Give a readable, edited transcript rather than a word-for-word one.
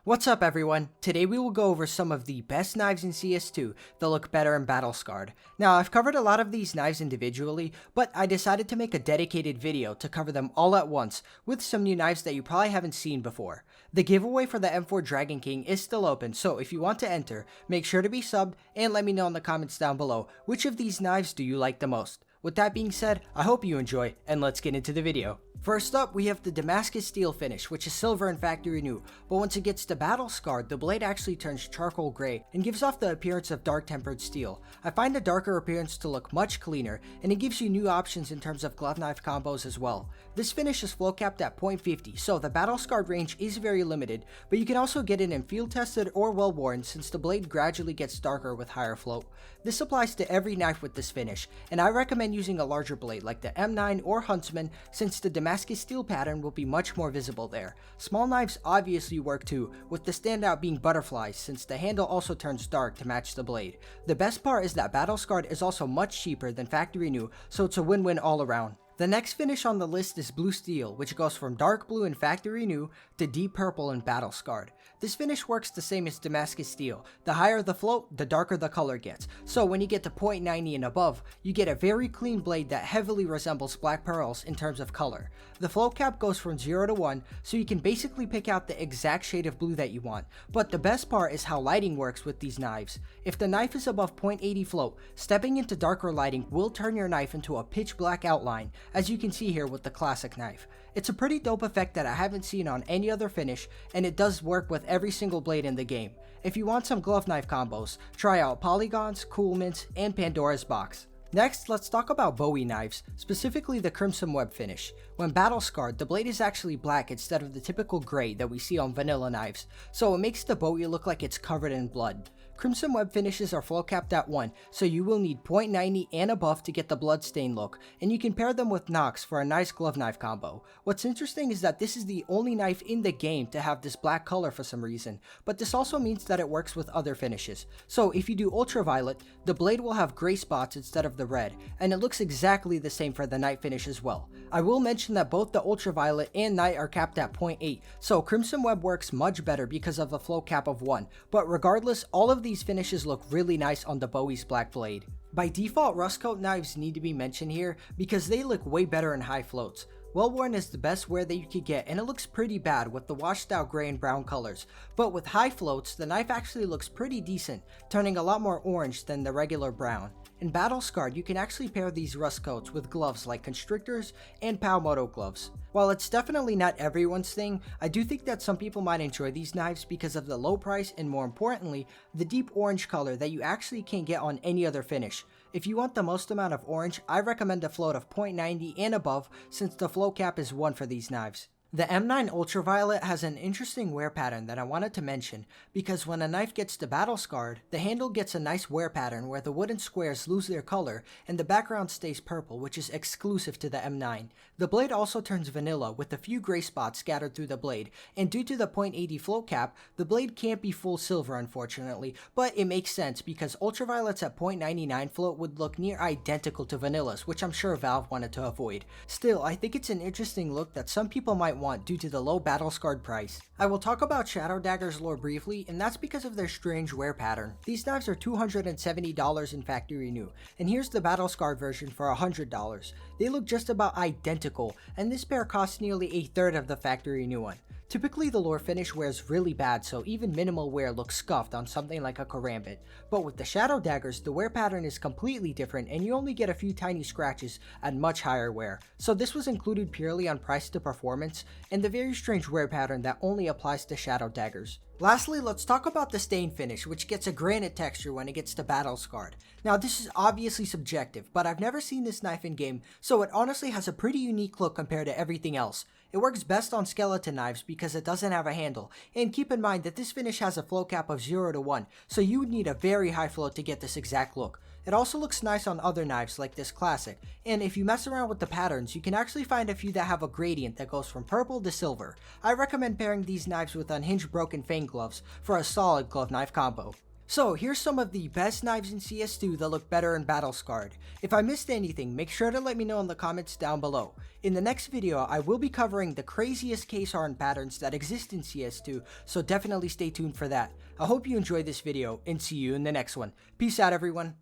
What's up everyone? Today we will go over some of the best knives in CS2 that look better in battle scarred. Now I've covered a lot of these knives individually, but I decided to make a dedicated video to cover them all at once with some new knives that you probably haven't seen before. The giveaway for the M4 Dragon King is still open, so if you want to enter, make sure to be subbed and let me know in the comments down below which of these knives do you like the most. With that being said, I hope you enjoy and let's get into the video. First up, we have the Damascus steel finish, which is silver and factory new, but once it gets to battle scarred, the blade actually turns charcoal gray and gives off the appearance of dark tempered steel. I find the darker appearance to look much cleaner, and it gives you new options in terms of glove knife combos as well. This finish is flow capped at 0.50, so the battle scarred range is very limited, but you can also get it in field tested or well worn since the blade gradually gets darker with higher float. This applies to every knife with this finish, and I recommend using a larger blade like the M9 or Huntsman since the Damascus steel pattern will be much more visible there. Small knives obviously work too, with the standout being butterflies since the handle also turns dark to match the blade. The best part is that battle scarred is also much cheaper than factory new, so it's a win-win all around. The next finish on the list is blue steel, which goes from dark blue in factory new to deep purple in battle scarred. This finish works the same as Damascus steel. The higher the float, the darker the color gets. So when you get to 0.90 and above, you get a very clean blade that heavily resembles black pearls in terms of color. The float cap goes from 0 to 1, so you can basically pick out the exact shade of blue that you want. But the best part is how lighting works with these knives. If the knife is above 0.80 float, stepping into darker lighting will turn your knife into a pitch black outline, as you can see here with the classic knife. It's a pretty dope effect that I haven't seen on any other finish, and it does work with every single blade in the game. If you want some glove knife combos, try out Polygon's, Coolman's, and Pandora's Box. Next, let's talk about Bowie knives, specifically the Crimson Web finish. When battle scarred, the blade is actually black instead of the typical gray that we see on vanilla knives, so it makes the Bowie look like it's covered in blood. Crimson Web finishes are flow capped at 1, so you will need 0.90 and above to get the bloodstain look, and you can pair them with Nox for a nice glove knife combo. What's interesting is that this is the only knife in the game to have this black color for some reason, but this also means that it works with other finishes. So if you do ultraviolet, the blade will have gray spots instead of the red, and it looks exactly the same for the night finish as well. I will mention that both the ultraviolet and night are capped at 0.8, so Crimson Web works much better because of the flow cap of 1, but regardless, all of these finishes look really nice on the Bowie's black blade. By default, rust coat knives need to be mentioned here because they look way better in high floats. Well worn is the best wear that you could get, and it looks pretty bad with the washed out gray and brown colors, but with high floats, the knife actually looks pretty decent, turning a lot more orange than the regular brown. In battle scarred, you can actually pair these rust coats with gloves like constrictors and Palmoto gloves. While it's definitely not everyone's thing, I do think that some people might enjoy these knives because of the low price and, more importantly, the deep orange color that you actually can't get on any other finish. If you want the most amount of orange, I recommend a float of 0.90 and above since the flow cap is 1 for these knives. The M9 Ultraviolet has an interesting wear pattern that I wanted to mention because when a knife gets to battle scarred, the handle gets a nice wear pattern where the wooden squares lose their color and the background stays purple, which is exclusive to the M9. The blade also turns vanilla with a few gray spots scattered through the blade, and due to the 0.80 float cap, the blade can't be full silver unfortunately, but it makes sense because ultraviolets at 0.99 float would look near identical to vanillas, which I'm sure Valve wanted to avoid. Still, I think it's an interesting look that some people might want due to the low battle scarred price. I will talk about Shadow Daggers lore briefly, and that's because of their strange wear pattern. These knives are $270 in factory new, and here's the battle scarred version for $100. They look just about identical, and this pair costs nearly a third of the factory new one. Typically the lore finish wears really bad, so even minimal wear looks scuffed on something like a Karambit, but with the Shadow Daggers, the wear pattern is completely different and you only get a few tiny scratches at much higher wear. So this was included purely on price to performance, and the very strange wear pattern that only applies to Shadow Daggers. Lastly, let's talk about the stain finish, which gets a granite texture when it gets to battle scarred. Now this is obviously subjective, but I've never seen this knife in game, so it honestly has a pretty unique look compared to everything else. It works best on skeleton knives because it doesn't have a handle, and keep in mind that this finish has a flow cap of 0 to 1, so you would need a very high float to get this exact look. It also looks nice on other knives like this classic, and if you mess around with the patterns, you can actually find a few that have a gradient that goes from purple to silver. I recommend pairing these knives with unhinged broken fang gloves for a solid glove knife combo. So here's some of the best knives in CS2 that look better and battle scarred. If I missed anything, make sure to let me know in the comments down below. In the next video, I will be covering the craziest case harden patterns that exist in CS2, so definitely stay tuned for that. I hope you enjoyed this video, and see you in the next one. Peace out everyone.